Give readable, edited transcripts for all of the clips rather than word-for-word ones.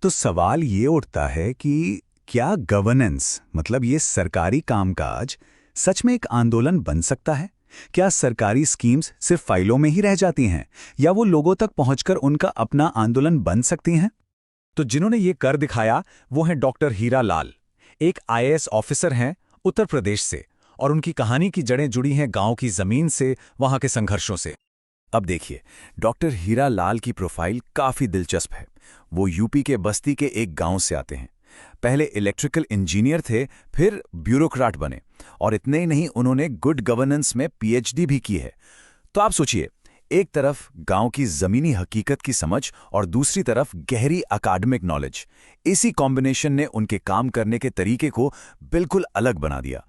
तो सवाल ये उठता है कि क्या गवर्नेंस मतलब ये सरकारी कामकाज सच में एक आंदोलन बन सकता है? क्या सरकारी स्कीम्स सिर्फ फाइलों में ही रह जाती हैं या वो लोगों तक पहुंचकर उनका अपना आंदोलन बन सकती हैं? तो जिन्होंने ये कर दिखाया वो हैं डॉक्टर हीरा लाल। एक आईएएस ऑफिसर हैं उत्तर प्रदेश से, और उनकी कहानी की जड़ें जुड़ी हैं गांव की जमीन से, वहां के संघर्षों से। अब देखिए, डॉक्टर हीरा लाल की प्रोफाइल काफी दिलचस्प है। वो यूपी के बस्ती के एक गांव से आते हैं। पहले इलेक्ट्रिकल इंजीनियर थे, फिर ब्यूरोक्रेट बने, और इतने ही नहीं, उन्होंने गुड गवर्नेंस में पीएचडी भी की है। तो आप सोचिए, एक तरफ गांव की जमीनी हकीकत की समझ और दूसरी तरफ गहरी अकादमिक नॉलेज। इसी कॉम्बिनेशन ने उनके काम करने के तरीके को बिल्कुल अलग बना दिया।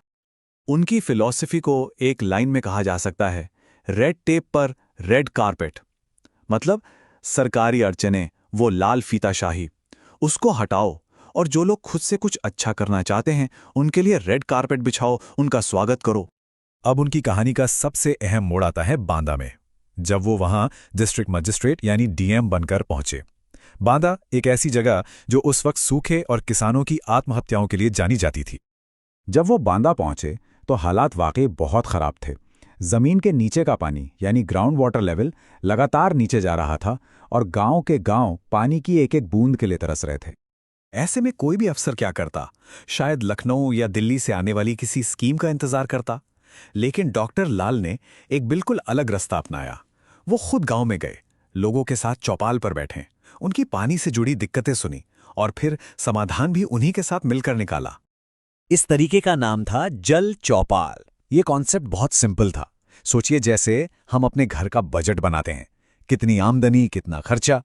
उनकी फिलॉसफी को एक लाइन में कहा जा सकता है, रेड टेप पर रेड कारपेट। मतलब सरकारी अड़चने, वो लाल फीताशाही, उसको हटाओ, और जो लोग खुद से कुछ अच्छा करना चाहते हैं उनके लिए रेड कारपेट बिछाओ, उनका स्वागत करो। अब उनकी कहानी का सबसे अहम मोड़ आता है बांदा में, जब वो वहां डिस्ट्रिक्ट मजिस्ट्रेट यानी डीएम बनकर पहुंचे। बांदा एक ऐसी जगह जो उस वक्त सूखे और किसानों की आत्महत्याओं के लिए जानी जाती थी। जब वो बांदा पहुंचे तो हालात वाकई बहुत खराब थे। जमीन के नीचे का पानी यानी ग्राउंड वाटर लेवल लगातार नीचे जा रहा था और गांव के गांव पानी की एक एक बूंद के लिए तरस रहे थे। ऐसे में कोई भी अफसर क्या करता? शायद लखनऊ या दिल्ली से आने वाली किसी स्कीम का इंतजार करता। लेकिन डॉक्टर लाल ने एक बिल्कुल अलग रास्ता अपनाया। वो खुद गांव में गए, लोगों के साथ चौपाल पर बैठे, उनकी पानी से जुड़ी दिक्कतें सुनी, और फिर समाधान भी उन्हीं के साथ मिलकर निकाला। इस तरीके का नाम था जल चौपाल। ये कॉन्सेप्ट बहुत सिंपल था। सोचिए, जैसे हम अपने घर का बजट बनाते हैं, कितनी आमदनी कितना खर्चा,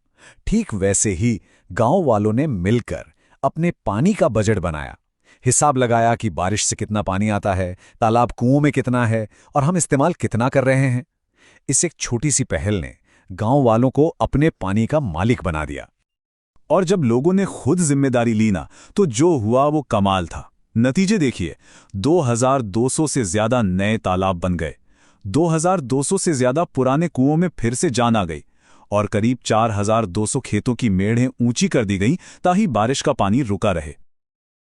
ठीक वैसे ही गांव वालों ने मिलकर अपने पानी का बजट बनाया। हिसाब लगाया कि बारिश से कितना पानी आता है, तालाब कुओं में कितना है, और हम इस्तेमाल कितना कर रहे हैं। इस एक छोटी सी पहल ने गांव वालों को अपने पानी का मालिक बना दिया। और जब लोगों ने खुद जिम्मेदारी ली ना, तो जो हुआ वो कमाल था। नतीजे देखिए, 2200 से ज्यादा नए तालाब बन गए, 2200 से ज्यादा पुराने कुओं में फिर से जान आ गई, और करीब 4200 खेतों की मेढ़ें ऊंची कर दी गईं ताकि बारिश का पानी रुका रहे।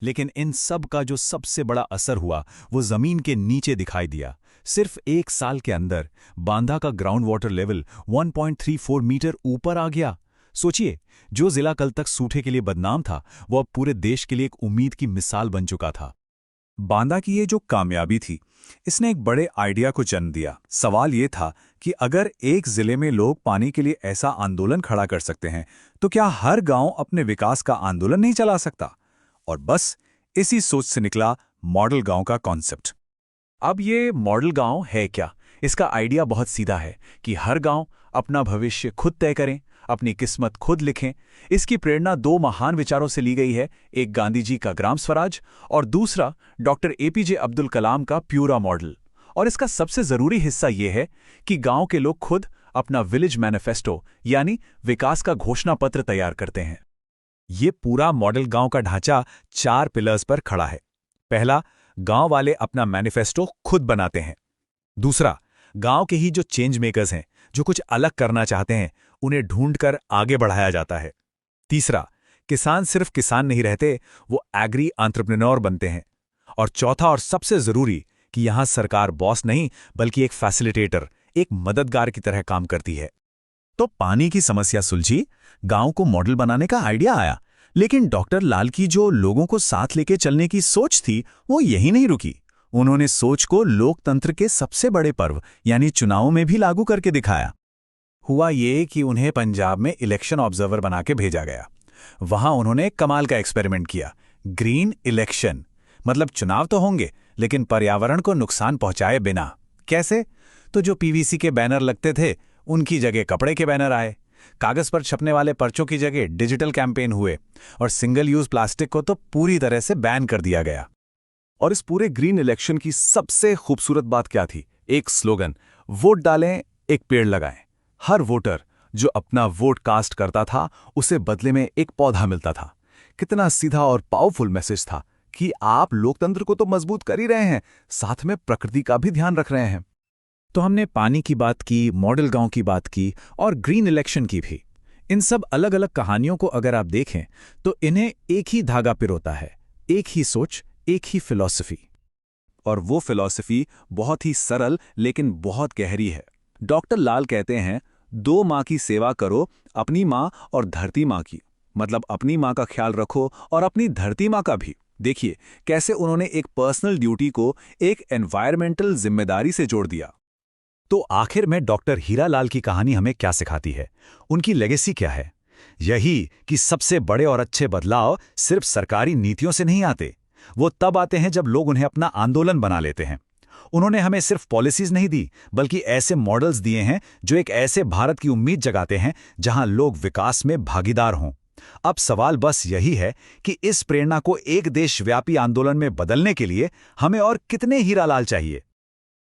लेकिन इन सब का जो सबसे बड़ा असर हुआ वो जमीन के नीचे दिखाई दिया। सिर्फ एक साल के अंदर बांदा का ग्राउंड वाटर लेवल 1.34 मीटर ऊपर आ गया। सोचिए, जो जिला कल तक सूखे के लिए बदनाम था, वो अब पूरे देश के लिए एक उम्मीद की मिसाल बन चुका था। बांदा की ये जो कामयाबी थी, इसने एक बड़े आइडिया को जन्म दिया। सवाल ये था कि अगर एक जिले में लोग पानी के लिए ऐसा आंदोलन खड़ा कर सकते हैं, तो क्या हर गांव अपने विकास का आंदोलन नहीं चला सकता? और बस इसी सोच से निकला मॉडल गांव का कॉन्सेप्ट। अब ये मॉडल गांव है क्या? इसका आइडिया बहुत सीधा है कि हर गांव अपना भविष्य खुद तय करें, अपनी किस्मत खुद लिखें। इसकी प्रेरणा दो महान विचारों से ली गई है, एक गांधी जी का ग्राम स्वराज और दूसरा डॉक्टर एपीजे अब्दुल कलाम का प्यूरा मॉडल। और इसका सबसे जरूरी हिस्सा यह है कि गांव के लोग खुद अपना विलेज मैनिफेस्टो यानी विकास का घोषणा पत्र तैयार करते हैं। ये पूरा मॉडल गांव का ढांचा 4 पिलर्स पर खड़ा है। पहला, गांव वाले अपना मैनिफेस्टो खुद बनाते हैं। दूसरा, गांव के ही जो चेंज मेकर्स हैं, जो कुछ अलग करना चाहते हैं, उन्हें ढूंढकर आगे बढ़ाया जाता है। तीसरा, किसान सिर्फ किसान नहीं रहते, वो एग्री एंटरप्रेन्योर बनते हैं। और चौथा और सबसे जरूरी कि यहां सरकार बॉस नहीं बल्कि एक फैसिलिटेटर, एक मददगार की तरह काम करती है। तो पानी की समस्या सुलझी, गांव को मॉडल बनाने का आइडिया आया। लेकिन डॉक्टर लाल की जो लोगों को साथ लेके चलने की सोच थी, वो यही नहीं रुकी। उन्होंने सोच को लोकतंत्र के सबसे बड़े पर्व यानी चुनावों में भी लागू करके दिखाया। हुआ ये कि उन्हें पंजाब में इलेक्शन ऑब्जर्वर बना के भेजा गया। वहां उन्होंने कमाल का एक्सपेरिमेंट किया, ग्रीन इलेक्शन। मतलब चुनाव तो होंगे लेकिन पर्यावरण को नुकसान पहुंचाए बिना। कैसे? तो जो पीवीसी के बैनर लगते थे, उनकी जगह कपड़े के बैनर आए। कागज पर छपने वाले पर्चों की जगह डिजिटल कैंपेन हुए, और सिंगल यूज प्लास्टिक को तो पूरी तरह से बैन कर दिया गया। और इस पूरे ग्रीन इलेक्शन की सबसे खूबसूरत बात क्या थी? एक स्लोगन, वोट डालें, एक पेड़ लगाएं। हर वोटर जो अपना वोट कास्ट करता था, उसे बदले में एक पौधा मिलता था। कितना सीधा और पावरफुल मैसेज था कि आप लोकतंत्र को तो मजबूत कर ही रहे हैं, साथ में प्रकृति का भी ध्यान रख रहे हैं। तो हमने पानी की बात की, मॉडल गांव की बात की और ग्रीन इलेक्शन की भी। इन सब अलग अलग कहानियों को अगर आप देखें तो इन्हें एक ही धागा पिरोता है, एक ही सोच, एक ही फिलॉसफी। और वो फिलॉसफी बहुत ही सरल लेकिन बहुत गहरी है। डॉक्टर लाल कहते हैं, 2 माँ की सेवा करो, अपनी माँ और धरती माँ की। मतलब अपनी माँ का ख्याल रखो और अपनी धरती माँ का भी। देखिए कैसे उन्होंने एक पर्सनल ड्यूटी को एक एनवायरमेंटल जिम्मेदारी से जोड़ दिया। तो आखिर में डॉक्टर हीरालाल की कहानी हमें क्या सिखाती है? उनकी लेगेसी क्या है? यही कि सबसे बड़े और अच्छे बदलाव सिर्फ सरकारी नीतियों से नहीं आते, वो तब आते हैं जब लोग उन्हें अपना आंदोलन बना लेते हैं। उन्होंने हमें सिर्फ पॉलिसीज नहीं दी, बल्कि ऐसे मॉडल्स दिए हैं जो एक ऐसे भारत की उम्मीद जगाते हैं जहां लोग विकास में भागीदार हों। अब सवाल बस यही है कि इस प्रेरणा को एक देशव्यापी आंदोलन में बदलने के लिए हमें और कितने हीरालाल चाहिए।